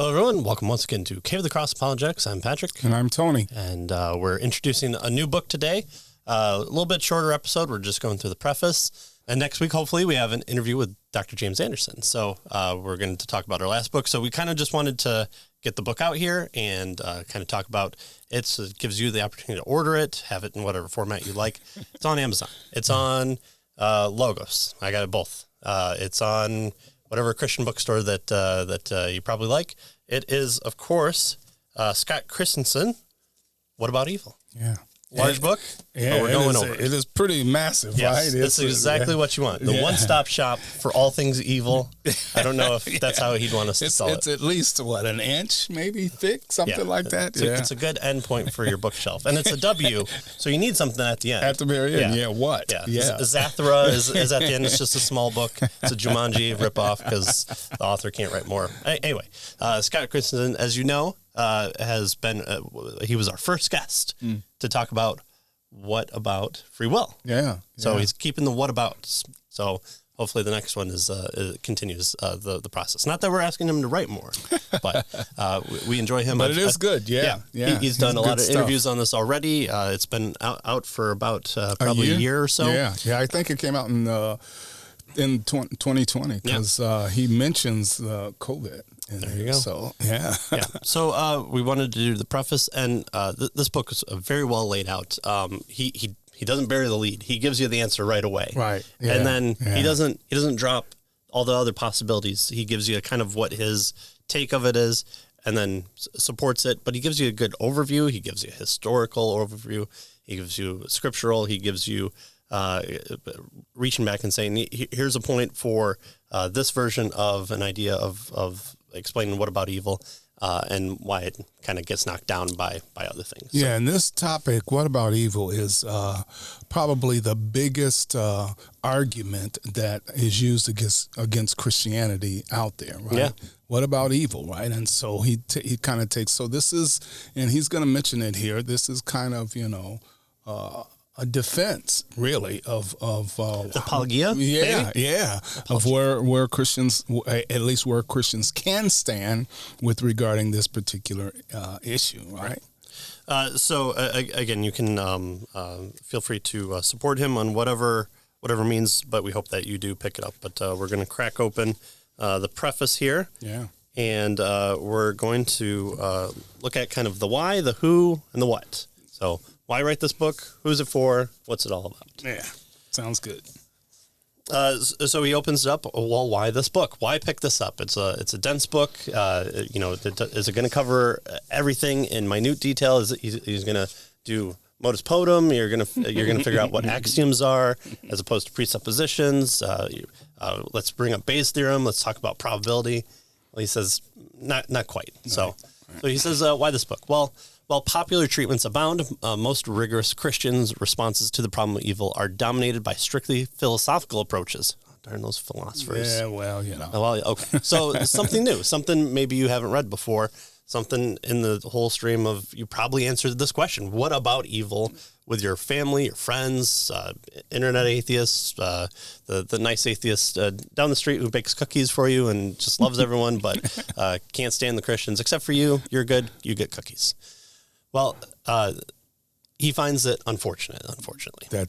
Hello, everyone. Welcome once again to Cave of the Cross Apologetics. I'm Patrick. And I'm Tony. And we're introducing a new book today. A little bit shorter episode. We're just going through the preface. And next week, hopefully, we have an interview with Dr. James Anderson. So we're going to talk about our last book. So we kind of just wanted to get the book out here and kind of talk about it. So it gives you the opportunity to order it, have it in whatever format you like. It's on Amazon. It's on Logos. I got it both. It's on whatever Christian bookstore that you probably like. It is, of course, Scott Christensen, What About Evil? Yeah. Large book, yeah, but we're going over. It is pretty massive, yes, right? It's exactly what you want. The one-stop shop for all things evil. I don't know if that's how he'd want us to sell it. It's at least, an inch maybe thick, something like that? It's a good end point for your bookshelf. And it's a W, so you need something at the end. At the very end, what? Yeah. Zathra is at the end. It's just a small book. It's a Jumanji ripoff because the author can't write more. Anyway, Scott Christensen, as you know, has been, he was our first guest to talk about what about free will. Yeah. So he's keeping the what abouts. So hopefully the next one is continues the process. Not that we're asking him to write more, but we enjoy him. But it is good. Yeah. He's done a lot of interviews on this already. It's been out for about probably a year or so. Yeah. I think it came out in 2020 because he mentions COVID. There you go. So, So we wanted to do the preface, and this book is very well laid out. He doesn't bury the lead. He gives you the answer right away. Right. Yeah. And then he doesn't drop all the other possibilities. He gives you kind of what his take of it is, and then supports it. But he gives you a good overview. He gives you a historical overview. He gives you scriptural. He gives you reaching back and saying, here's a point for this version of an idea of explaining what about evil and why it kind of gets knocked down by other things. Yeah, and this topic, what about evil, is probably the biggest argument that is used against Christianity out there, right? Yeah. What about evil, right? And so he kind of takes, so this is, and he's going to mention it here, this is kind of, a defense, really, of apologia. Of where Christians, at least where Christians can stand with regarding this particular issue, right? So again, you can feel free to support him on whatever means, but we hope that you do pick it up. But we're going to crack open the preface here, and we're going to look at kind of the why, the who, and the what. So. Why write this book? Who's it for? What's it all about? Yeah, sounds good. So he opens it up. Well, why this book? Why pick this up? It's a dense book. Is it going to cover everything in minute detail? He's going to do modus ponens? You're going to figure out what axioms are as opposed to presuppositions. Let's bring up Bayes' theorem. Let's talk about probability. Well, he says not quite. Right. So he says why this book? Well. While popular treatments abound, most rigorous Christians' responses to the problem of evil are dominated by strictly philosophical approaches. Oh, darn those philosophers. Yeah, well, okay. So something new, something maybe you haven't read before, something in the whole stream of, you probably answered this question. What about evil with your family, your friends, internet atheists, the nice atheist down the street who bakes cookies for you and just loves everyone, but can't stand the Christians, except for you. You're good. You get cookies. Well, he finds it unfortunately. That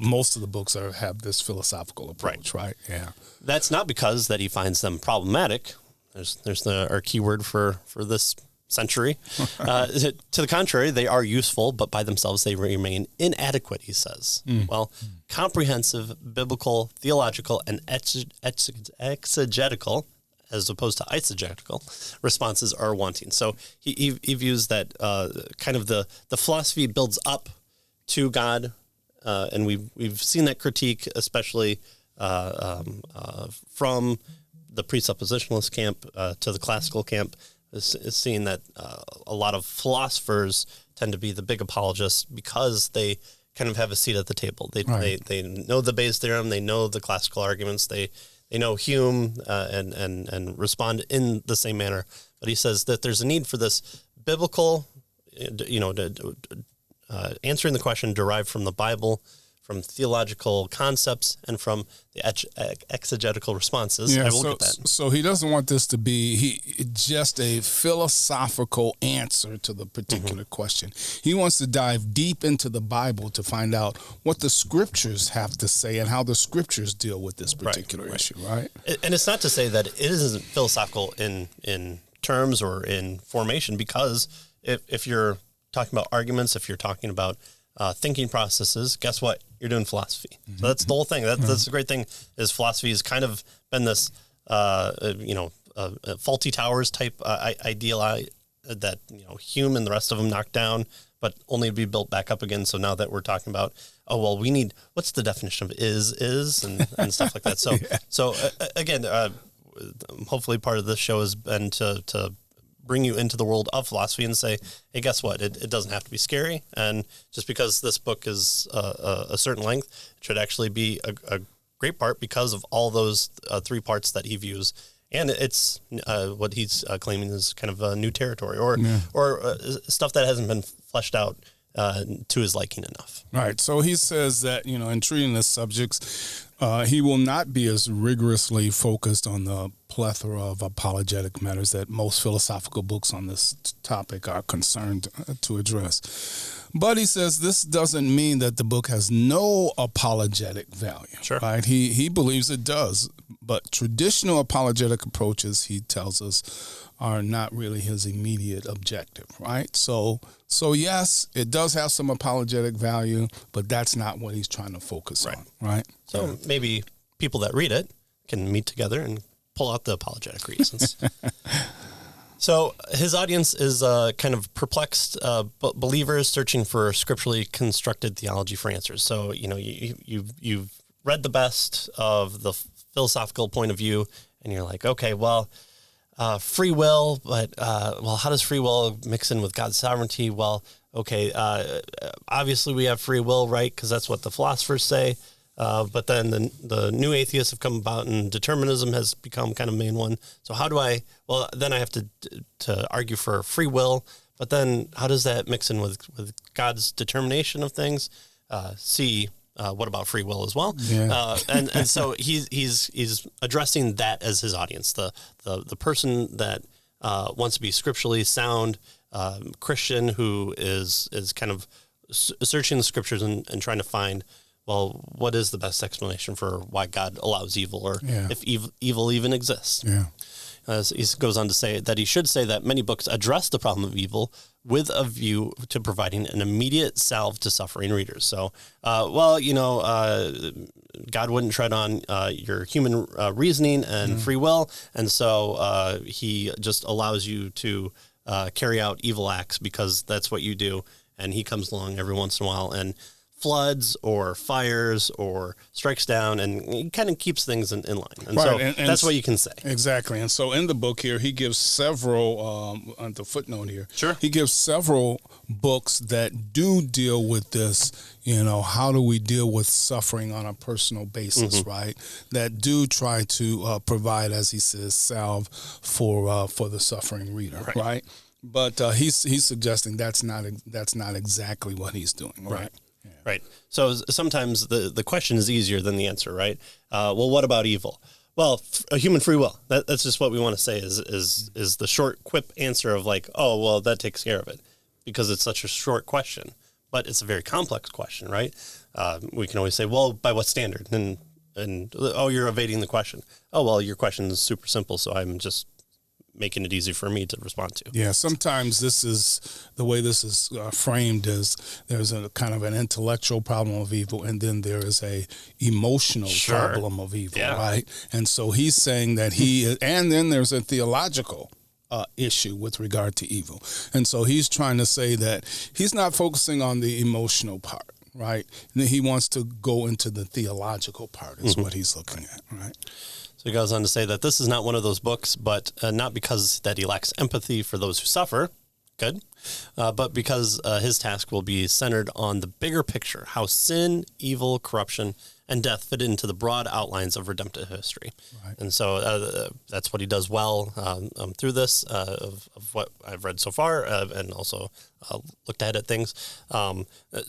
most of the books have this philosophical approach, right? Yeah. That's not because that he finds them problematic. There's our keyword for this century. To the contrary, they are useful, but by themselves they remain inadequate, he says. Well, comprehensive, biblical, theological, and exegetical, as opposed to eisegetical, responses are wanting. So he views that kind of the philosophy builds up to God, and we've seen that critique, especially from the presuppositionalist camp to the classical camp, is seeing that a lot of philosophers tend to be the big apologists because they kind of have a seat at the table. They know the Bayes' theorem, they know the classical arguments, they know Hume and respond in the same manner. But he says that there's a need for this biblical, answering the question derived from the Bible, theological concepts and from the exegetical responses. Yeah, I will get that. So he doesn't want this to be just a philosophical answer to the particular question. He wants to dive deep into the Bible to find out what the scriptures have to say and how the scriptures deal with this particular issue, right? And it's not to say that it isn't philosophical in terms or in formation, because if you're talking about arguments, if you're talking about thinking processes, guess what? You're doing philosophy. So that's the whole thing. That's the great thing, is philosophy has kind of been this, faulty towers type ideal that, Hume and the rest of them knocked down, but only to be built back up again. So now that we're talking about, what's the definition of is and stuff like that. So, again, hopefully part of this show has been to bring you into the world of philosophy and say, hey, guess what? It doesn't have to be scary. And just because this book is a certain length, it should actually be a great part because of all those 3 parts that he views. And it's what he's claiming is kind of a new territory or stuff that hasn't been fleshed out to his liking enough. Right. So he says that, in treating the subjects, he will not be as rigorously focused on the plethora of apologetic matters that most philosophical books on this topic are concerned to address. But he says this doesn't mean that the book has no apologetic value. Sure. Right? He believes it does. But traditional apologetic approaches, he tells us, are not really his immediate objective, right? So yes, it does have some apologetic value, but that's not what he's trying to focus on, right? So maybe people that read it can meet together and pull out the apologetic reasons. So his audience is kind of perplexed believers searching for scripturally constructed theology for answers. So, you've read the best of the philosophical point of view, and you're like, okay, well, free will, but how does free will mix in with God's sovereignty? Well, okay, obviously we have free will, right? Because that's what the philosophers say. But then the new atheists have come about, and determinism has become kind of main one. So how do then I have to argue for free will, but then how does that mix in with God's determination of things? What about free will as well? Yeah. And so he's addressing that as his audience, the person that wants to be scripturally sound Christian who is kind of searching the scriptures and trying to find, well, what is the best explanation for why God allows evil, or if evil even exists? Yeah. He goes on to say that he should say that many books address the problem of evil with a view to providing an immediate salve to suffering readers. So, God wouldn't tread on your human reasoning and free will, and so he just allows you to carry out evil acts because that's what you do, and he comes along every once in a while and floods or fires or strikes down, and he kind of keeps things in line. And so and that's what you can say. Exactly. And so in the book here, he gives several, on the footnote here, Sure. he gives several books that do deal with this, how do we deal with suffering on a personal basis, right? That do try to provide, as he says, salve for the suffering reader, right? But he's suggesting that's not exactly what he's doing, right? Yeah. Right. So sometimes the question is easier than the answer, right? Well, what about evil? Well, a human free will. That's just what we want to say is the short quip answer of like, oh, well, that takes care of it, because it's such a short question, but it's a very complex question, right? We can always say, well, by what standard? And you're evading the question. Oh, well, your question is super simple, so I'm just making it easy for me to respond to. Yeah, sometimes this is the way this is framed is there's a kind of an intellectual problem of evil, and then there is a emotional problem of evil, right? And so he's saying that and then there's a theological issue with regard to evil. And so he's trying to say that he's not focusing on the emotional part, right? And he wants to go into the theological part is what he's looking at, right? So he goes on to say that this is not one of those books, but not because that he lacks empathy for those who suffer, but because his task will be centered on the bigger picture, how sin, evil, corruption, and death fit into the broad outlines of redemptive history. Right. And so that's what he does well through this of what I've read so far and also looked ahead at things.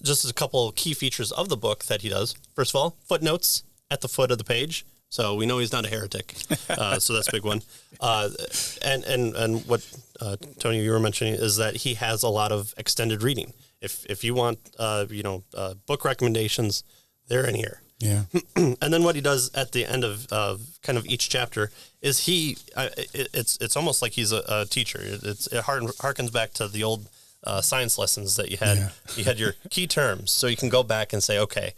Just a couple key features of the book that he does. First of all, footnotes at the foot of the page. So we know he's not a heretic. So that's a big one. And what, Tony, you were mentioning is that he has a lot of extended reading. If you want, book recommendations, they're in here. Yeah. And then what he does at the end of kind of each chapter is it's almost like he's a teacher. It harkens back to the old science lessons that you had. Yeah. You had your key terms. So you can go back and say, okay,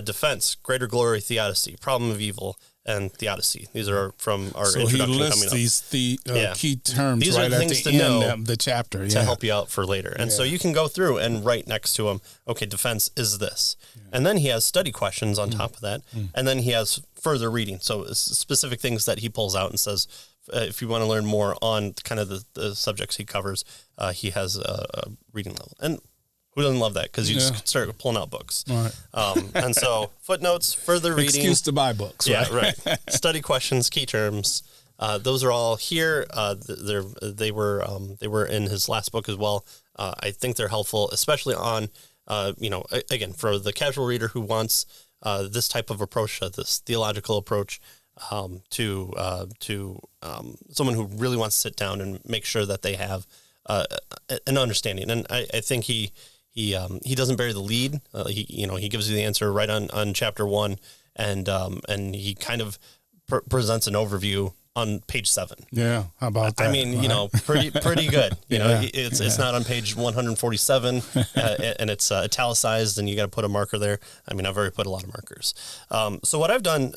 defense, greater glory, theodicy, problem of evil, and theodicy. These are from our introduction coming up. So he lists these key terms these right are the at things the to end know of the chapter. To help you out for later. And so you can go through and write next to him, okay, defense is this. Yeah. And then he has study questions on top of that. And then he has further reading. So specific things that he pulls out and says, if you want to learn more on kind of the subjects he covers, he has a reading level. And who doesn't love that? Because you just start pulling out books. Right. And so footnotes, further reading. Excuse to buy books. Right? Yeah, right. Study questions, key terms. Those are all here. They were in his last book as well. I think they're helpful, especially on, again, for the casual reader who wants this type of approach, this theological approach to someone who really wants to sit down and make sure that they have an understanding. And I think he doesn't bury the lead. He gives you the answer right on chapter 1, and he kind of presents an overview on page 7. Yeah, how about that? I mean, pretty good. It's not on page 147, and it's italicized, and you got to put a marker there. I mean, I've already put a lot of markers. So what I've done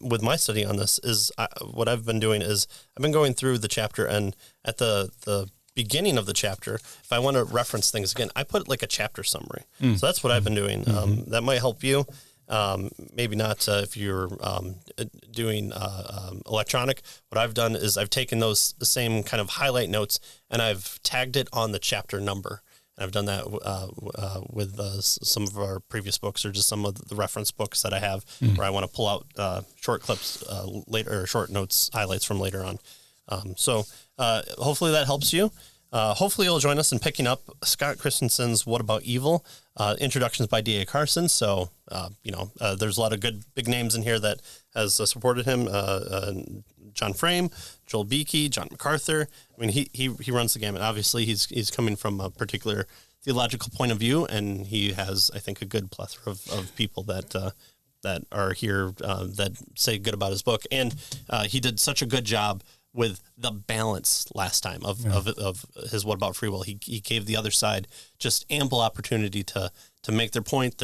with my study on this is what I've been doing is I've been going through the chapter, and at the beginning of the chapter, if I want to reference things again, I put like a chapter summary. So that's what I've been doing. That might help you. Maybe not if you're doing electronic. What I've done is I've taken those same kind of highlight notes and I've tagged it on the chapter number. And I've done that with some of our previous books or just some of the reference books that I have where I want to pull out short clips later, or short notes, highlights from later on. So hopefully that helps you. Hopefully you'll join us in picking up Scott Christensen's What About Evil? Introductions by D.A. Carson. So, there's a lot of good big names in here that has supported him. John Frame, Joel Beakey, John MacArthur. I mean, he runs the gamut. Obviously, he's coming from a particular theological point of view, and he has, I think, a good plethora of people that are here that say good about his book. And he did such a good job with the balance last time of his What About Free Will. He gave the other side just ample opportunity to make their point,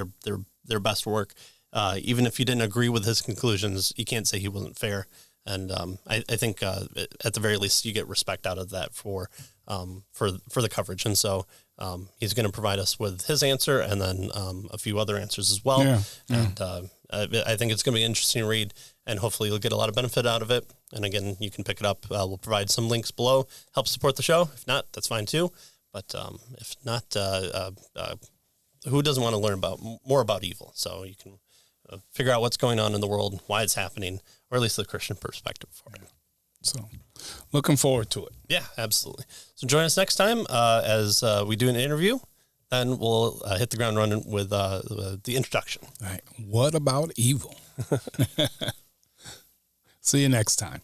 their best work. Even if you didn't agree with his conclusions, you can't say he wasn't fair. And I think at the very least you get respect out of that for the coverage. And so he's going to provide us with his answer and then a few other answers as well. Yeah. And I think it's going to be an interesting read, and hopefully you'll get a lot of benefit out of it. And again, you can pick it up. We'll provide some links below, help support the show. If not, that's fine too. But if not, who doesn't want to learn more about evil? So you can figure out what's going on in the world, why it's happening, or at least the Christian perspective for it. So looking forward to it. Yeah, absolutely. So join us next time as we do an interview. Then we'll hit the ground running with the introduction. All right. What about evil? See you next time.